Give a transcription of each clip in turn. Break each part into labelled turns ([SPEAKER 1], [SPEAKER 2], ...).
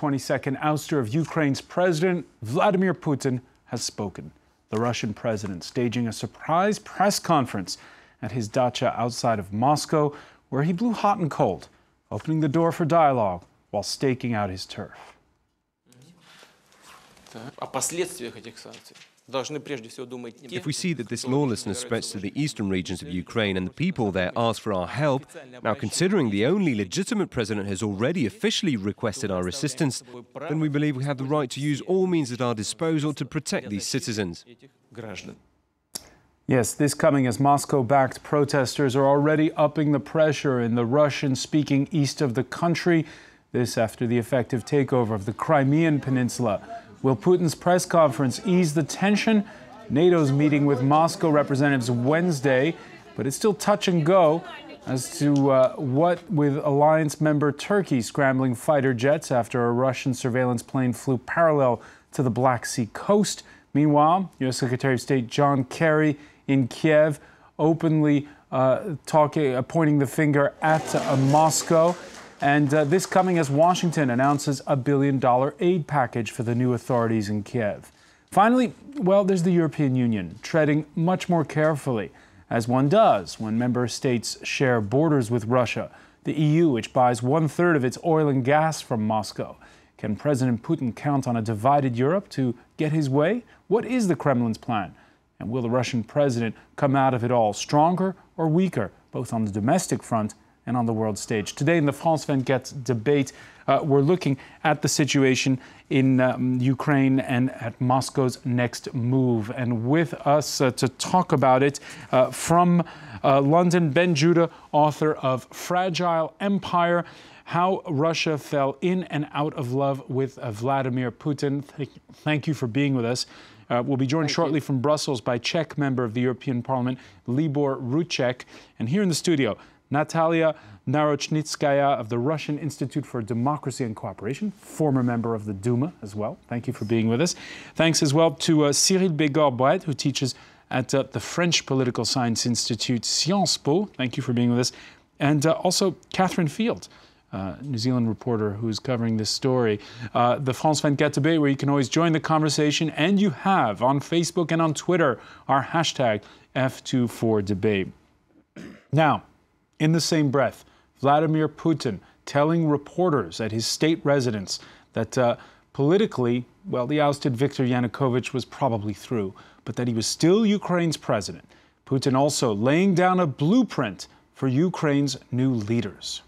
[SPEAKER 1] 22nd ouster of Ukraine's president, Vladimir Putin, has spoken. The Russian president staging a surprise press conference at his dacha outside of Moscow, where he blew hot and cold, opening the door for dialogue while staking out his turf.
[SPEAKER 2] If we see that this lawlessness spreads to the eastern regions of Ukraine and the people there ask for our help, now considering the only legitimate president has already officially requested our assistance, then we believe we have the right to use all means at our disposal to protect these citizens.
[SPEAKER 1] Yes, this coming as Moscow-backed protesters are already upping the pressure in the Russian-speaking east of the country. This after the effective takeover of the Crimean Peninsula. Will Putin's press conference ease the tension? NATO's meeting with Moscow representatives Wednesday, but it's still touch and go as to what with alliance member Turkey scrambling fighter jets after a Russian surveillance plane flew parallel to the Black Sea coast. Meanwhile, U.S. Secretary of State John Kerry in Kiev openly pointing the finger at Moscow. And this coming as Washington announces a $1 billion aid package for the new authorities in Kiev. Finally, well, there's the European Union, treading much more carefully, as one does when member states share borders with Russia. The EU, which buys 1/3 of its oil and gas from Moscow. Can President Putin count on a divided Europe to get his way? What is the Kremlin's plan? And will the Russian president come out of it all stronger or weaker, both on the domestic front and on the world stage? Today in the France 24 debate, we're looking at the situation in Ukraine and at Moscow's next move. And with us to talk about it from London, Ben Judah, author of Fragile Empire, How Russia Fell In and Out of Love with Vladimir Putin. Thank you for being with us. We'll be joined shortly from Brussels by Czech member of the European Parliament, Libor ROUCEK. And here in the studio, Natalia NAROCHNITSKAYA of the Russian Institute for Democracy and Cooperation, former member of the Duma as well. Thank you for being with us. Thanks as well to Cyrille BEGORRE-BRET, who teaches at the French Political Science Institute, Sciences Po. Thank you for being with us. And also Catherine Field, New Zealand reporter who is covering this story. The France 24 debate, where you can always join the conversation, and you have on Facebook and on Twitter our hashtag F24debate. Now, in the same breath, Vladimir Putin telling reporters at his state residence that politically, well, the ousted Viktor Yanukovych was probably through, but that he was still Ukraine's president. Putin also laying down a blueprint for Ukraine's new leaders.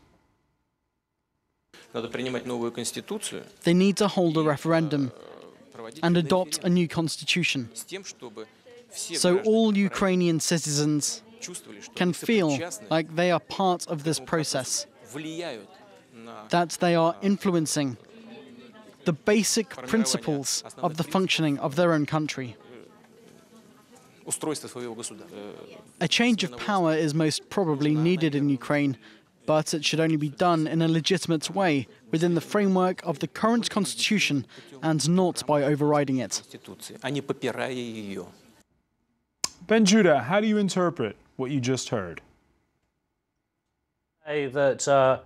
[SPEAKER 3] They need to hold a referendum and adopt a new constitution, so all Ukrainian citizens can feel like they are part of this process, that they are influencing the basic principles of the functioning of their own country. A change of power is most probably needed in Ukraine, but it should only be done in a legitimate way within the framework of the current constitution and not by overriding it.
[SPEAKER 1] Ben Judah, how do you interpret what you just heard?
[SPEAKER 4] That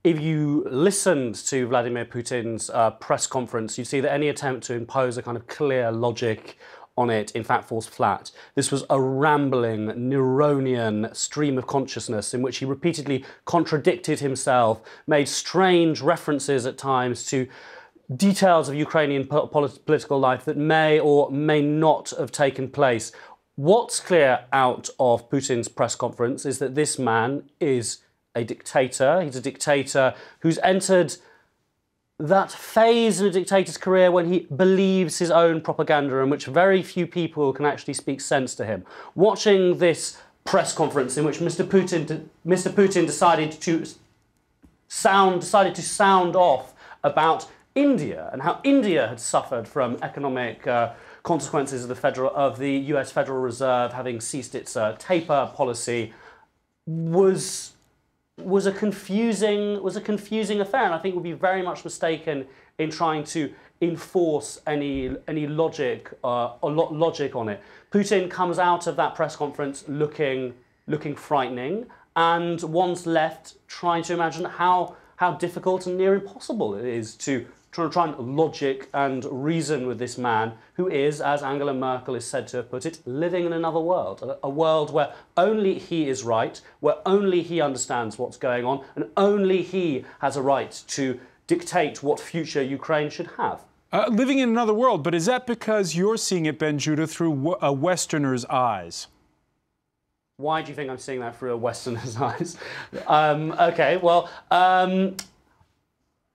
[SPEAKER 4] if you listened to Vladimir Putin's press conference, you'd see that any attempt to impose a kind of clear logic on it, in fact, falls flat. This was a rambling, Neronian stream of consciousness in which he repeatedly contradicted himself, made strange references at times to details of Ukrainian political life that may or may not have taken place. What's clear out of Putin's press conference is that this man is a dictator. He's a dictator who's entered that phase in a dictator's career when he believes his own propaganda, in which very few people can actually speak sense to him. Watching this press conference in which Mr. Putin decided to sound off about India and how India had suffered from economic consequences of the US Federal Reserve having ceased its taper policy, was a confusing affair, and I think would be very much mistaken in trying to enforce any logic logic on it. Putin comes out of that press conference looking frightening, and one's left trying to imagine how difficult and near impossible it is to try and logic and reason with this man who is, as Angela Merkel is said to have put it, living in another world, a world where only he is right, where only he understands what's going on, and only he has a right to dictate what future Ukraine should have.
[SPEAKER 1] Living in another world, but is that because you're seeing it, Ben Judah, through a Westerner's eyes?
[SPEAKER 4] Why do you think I'm seeing that through a Westerner's eyes? Okay, well,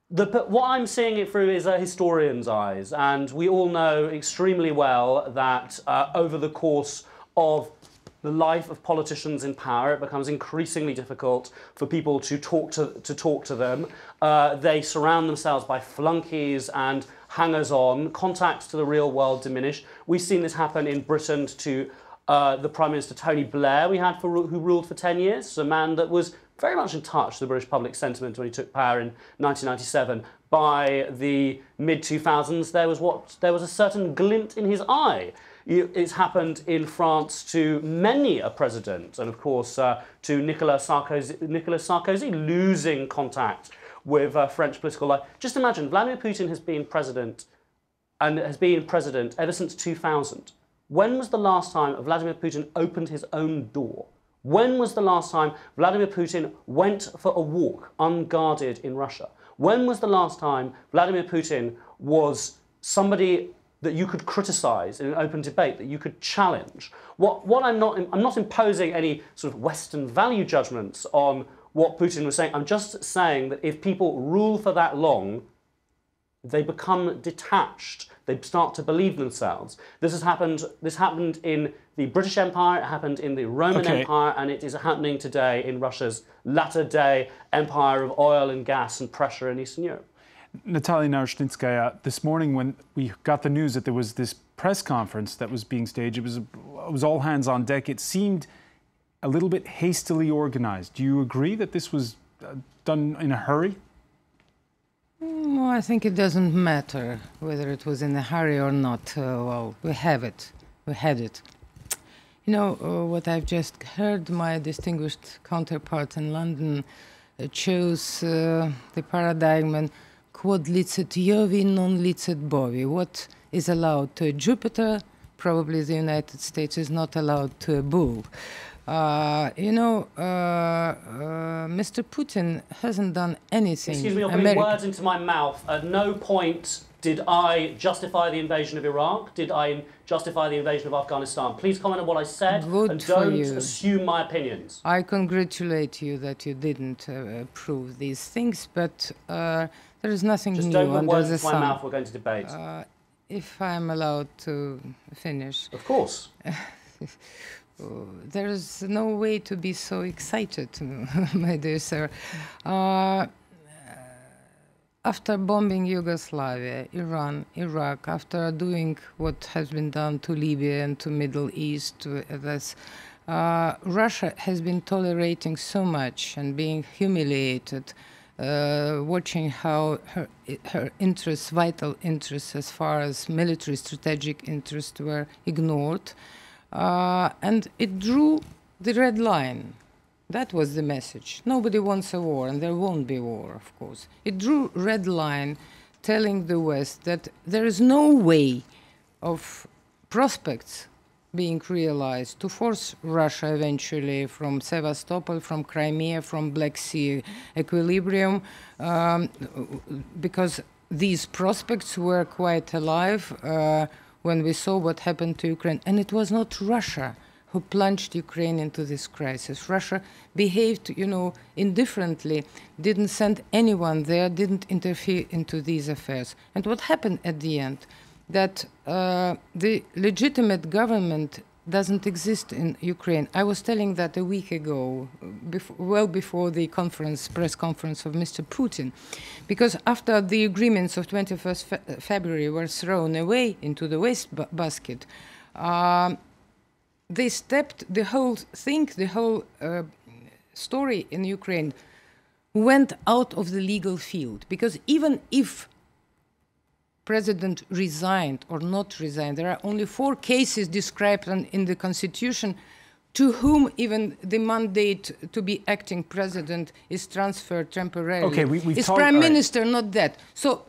[SPEAKER 4] what I'm seeing it through is a historian's eyes, and we all know extremely well that over the course of the life of politicians in power, it becomes increasingly difficult for people to talk to them. They surround themselves by flunkies and hangers-on. Contacts to the real world diminish. We've seen this happen in Britain to the Prime Minister Tony Blair who ruled for 10 years, a man that was very much in touch with the British public sentiment when he took power in 1997. By the mid-2000s, there was a certain glint in his eye. It's happened in France to many a president, and of course to Nicolas Sarkozy losing contact with French political life. Just imagine, Vladimir Putin has been president ever since 2000. When was the last time Vladimir Putin opened his own door? When was the last time Vladimir Putin went for a walk unguarded in Russia? When was the last time Vladimir Putin was somebody that you could criticize in an open debate, that you could challenge? I'm not imposing any sort of Western value judgments on what Putin was saying. I'm just saying that if people rule for that long, they become detached. They start to believe themselves. This happened in the British Empire, it happened in the Roman Empire, and it is happening today in Russia's latter-day empire of oil and gas and pressure in Eastern Europe.
[SPEAKER 1] Natalia NAROCHNITSKAYA, this morning when we got the news that there was this press conference that was being staged, it was all hands on deck. It seemed a little bit hastily organized. Do you agree that this was done in a hurry?
[SPEAKER 5] No, I think it doesn't matter whether it was in a hurry or not. Well, we have it. We had it. You know, what I've just heard my distinguished counterpart in London chose the paradigm and quod licet Jovi non licet bovi. What is allowed to a Jupiter, probably the United States is not allowed to a bull. Mr. Putin hasn't done anything.
[SPEAKER 4] Excuse me, you're putting words into my mouth. At no point did I justify the invasion of Iraq. Did I justify the invasion of Afghanistan? Please comment on what I said and don't assume my opinions.
[SPEAKER 5] I congratulate you that you didn't prove these things, but there is nothing new under the sun.
[SPEAKER 4] Just don't put words into my mouth. We're going to debate.
[SPEAKER 5] If I'm allowed to finish.
[SPEAKER 4] Of course.
[SPEAKER 5] There is no way to be so excited, my dear sir. After bombing Yugoslavia, Iran, Iraq, after doing what has been done to Libya and to Middle East, Russia has been tolerating so much and being humiliated, watching how her interests, vital interests as far as military strategic interests were ignored. And it drew the red line. That was the message. Nobody wants a war, and there won't be war, of course. It drew red line telling the West that there is no way of prospects being realized to force Russia eventually from Sevastopol, from Crimea, from Black Sea equilibrium, because these prospects were quite alive when we saw what happened to Ukraine. And it was not Russia who plunged Ukraine into this crisis. Russia behaved, you know, indifferently, didn't send anyone there, didn't interfere into these affairs. And what happened at the end? That the legitimate government doesn't exist in Ukraine. I was telling that a week ago, well before the press conference of Mr. Putin, because after the agreements of 21st February were thrown away into the wastebasket, they stepped the whole thing, the whole story in Ukraine went out of the legal field. Because even if President resigned or not resigned, there are only 4 cases described in the Constitution to whom even the mandate to be acting president is transferred temporarily.
[SPEAKER 1] Okay,
[SPEAKER 5] it's prime minister, not that. So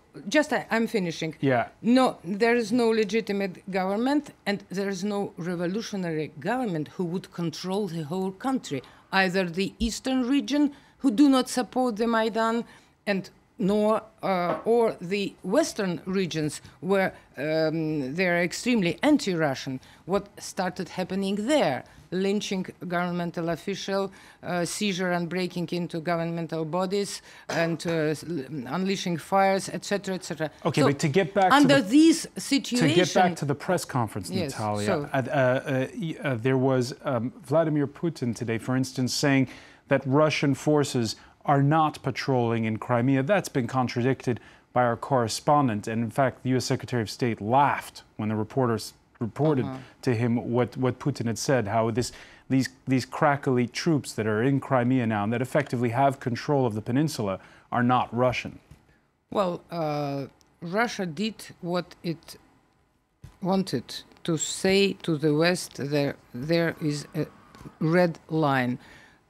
[SPEAKER 5] I'm finishing.
[SPEAKER 1] Yeah.
[SPEAKER 5] No, there is no legitimate government, and there is no revolutionary government who would control the whole country. Either the eastern region, who do not support the Maidan, and or the western regions where they're extremely anti-Russian. What started happening there? Lynching governmental official, seizure and breaking into governmental bodies, and unleashing fires, etc., etc.
[SPEAKER 1] Okay,
[SPEAKER 5] so
[SPEAKER 1] but to get back
[SPEAKER 5] under
[SPEAKER 1] to
[SPEAKER 5] these situations,
[SPEAKER 1] to get back to the press conference,
[SPEAKER 5] yes,
[SPEAKER 1] Natalia, there was Vladimir Putin today, for instance, saying that Russian forces are not patrolling in Crimea. That's been contradicted by our correspondent, and in fact, the U.S. Secretary of State laughed when the reporters reported to him what Putin had said, how these crackly troops that are in Crimea now and that effectively have control of the peninsula are not Russian.
[SPEAKER 5] Well, Russia did what it wanted to say to the West. There is a red line.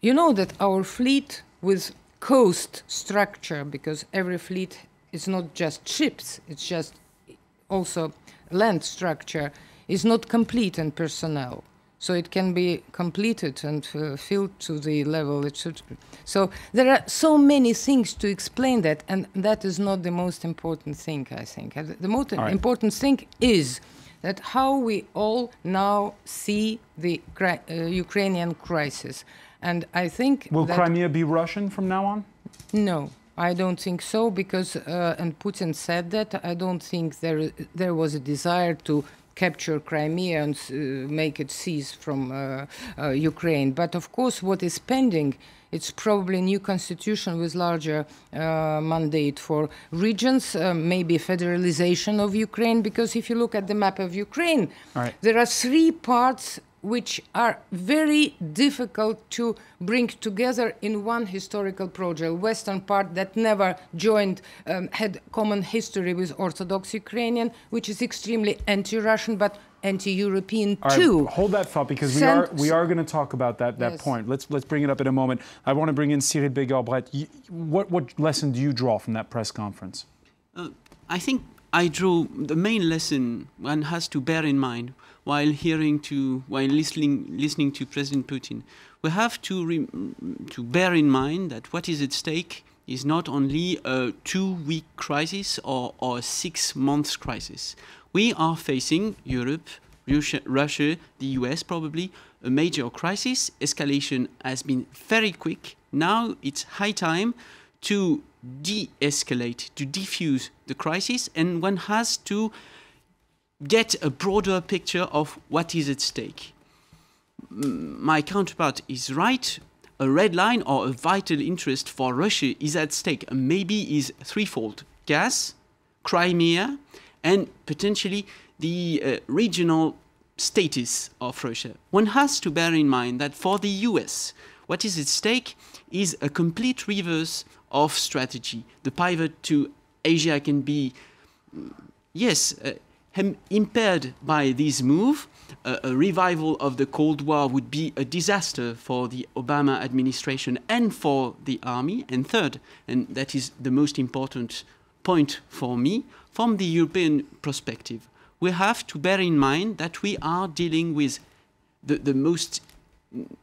[SPEAKER 5] You know that our fleet with coast structure, because every fleet is not just ships, it's just also land structure, is not complete in personnel. So it can be completed and filled to the level it should be. So there are so many things to explain that, and that is not the most important thing, I think. The most important thing is that how we all now see the Ukrainian crisis. And I think
[SPEAKER 1] will Crimea be Russian from now on?
[SPEAKER 5] No, I don't think so, because, and Putin said that, I don't think there was a desire to capture Crimea and make it cease from Ukraine. But of course, what is pending, it's probably a new constitution with larger mandate for regions, maybe federalization of Ukraine, because if you look at the map of Ukraine, there are 3 parts which are very difficult to bring together in one historical project. Western part that never joined, had common history with Orthodox Ukrainian, which is extremely anti-Russian, but anti-European too.
[SPEAKER 1] Right, hold that thought, because we are going to talk about that point. Let's bring it up in a moment. I want to bring in Cyrille BEGORRE-BRET. What lesson do you draw from that press conference?
[SPEAKER 6] I think I drew the main lesson one has to bear in mind while listening to President Putin. We have to bear in mind that what is at stake is not only a 2-week crisis or a 6-month crisis. We are facing Europe, Russia, the US probably, a major crisis. Escalation has been very quick. Now it's high time to de-escalate, to defuse the crisis, and one has to get a broader picture of what is at stake. My counterpart is right. A red line or a vital interest for Russia is at stake. Maybe is threefold: gas, Crimea, and potentially the regional status of Russia. One has to bear in mind that for the US, what is at stake is a complete reverse of strategy. The pivot to Asia can be, impaired by this move. A revival of the Cold War would be a disaster for the Obama administration and for the army. And third, and that is the most important point for me, from the European perspective, we have to bear in mind that we are dealing with the most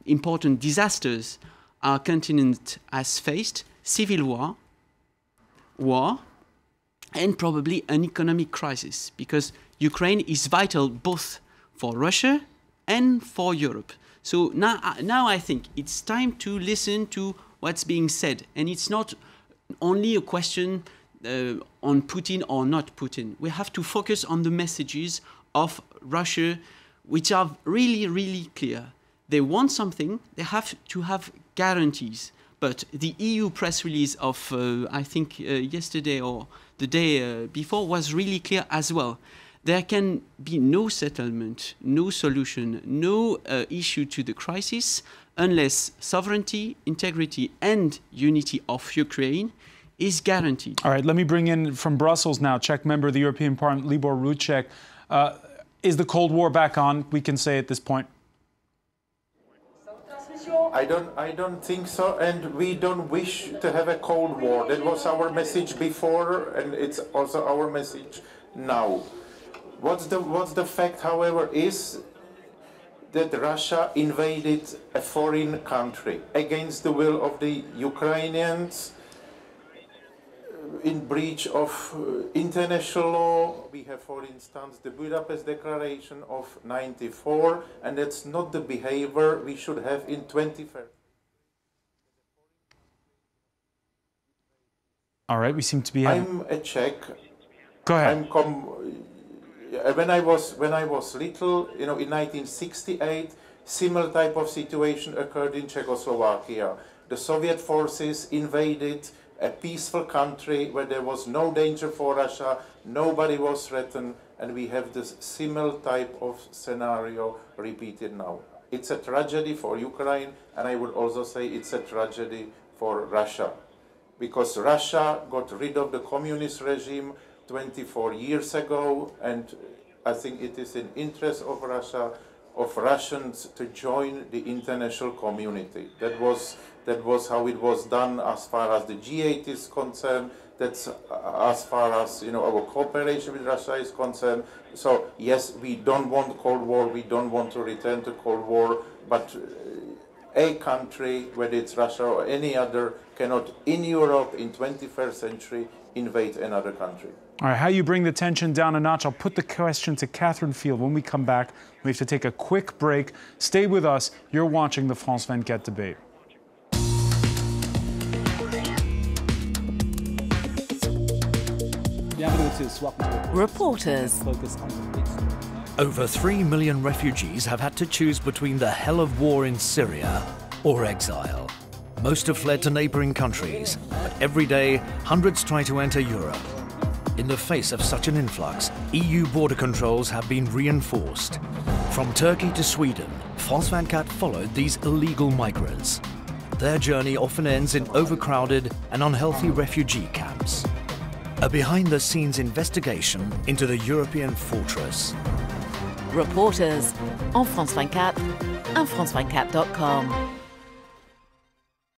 [SPEAKER 6] important disasters our continent has faced: civil war, and probably an economic crisis, because Ukraine is vital both for Russia and for Europe. So now I think it's time to listen to what's being said. And it's not only a question on Putin or not Putin. We have to focus on the messages of Russia, which are really, really clear. They want something, they have to have guarantees. But the EU press release of, I think, yesterday or the day before was really clear as well. There can be no settlement, no solution, no issue to the crisis unless sovereignty, integrity, and unity of Ukraine is guaranteed.
[SPEAKER 1] All right, let me bring in from Brussels now, Czech member of the European Parliament, Libor ROUCEK. Is the Cold War back on, we can say at this point?
[SPEAKER 7] I don't think so, and we don't wish to have a Cold War. That was our message before, and it's also our message now. What's the fact, however, is that Russia invaded a foreign country against the will of the Ukrainians, in breach of international law. We have, for instance, the Budapest Declaration of '94, and that's not the behavior we should have in 21st.
[SPEAKER 1] All right, we seem to be.
[SPEAKER 7] I'm a Czech.
[SPEAKER 1] Go ahead.
[SPEAKER 7] When I was little, you know, in 1968, similar type of situation occurred in Czechoslovakia. The Soviet forces invaded a peaceful country where there was no danger for Russia, nobody was threatened, and we have this similar type of scenario repeated now. It's a tragedy for Ukraine, and I would also say it's a tragedy for Russia, because Russia got rid of the communist regime 24 years ago, and I think it is in interest of Russia, of Russians, to join the international community. That was how it was done as far as the G8 is concerned. That's as far as, you know, our cooperation with Russia is concerned. So yes, we don't want Cold War. We don't want to return to Cold War. But a country, whether it's Russia or any other, cannot in Europe in 21st century invade another country.
[SPEAKER 1] All right, how you bring the tension down a notch? I'll put the question to Catherine Field when we come back. We have to take a quick break. Stay with us. You're watching the France 24 debate.
[SPEAKER 8] Reporters. Over 3 million refugees have had to choose between the hell of war in Syria or exile. Most have fled to neighbouring countries, but every day hundreds try to enter Europe. In the face of such an influx, EU border controls have been reinforced. From Turkey to Sweden, France 24 followed these illegal migrants. Their journey often ends in overcrowded and unhealthy refugee camps. A behind-the-scenes investigation into the European fortress.
[SPEAKER 9] Reporters on France 24 and France24.com.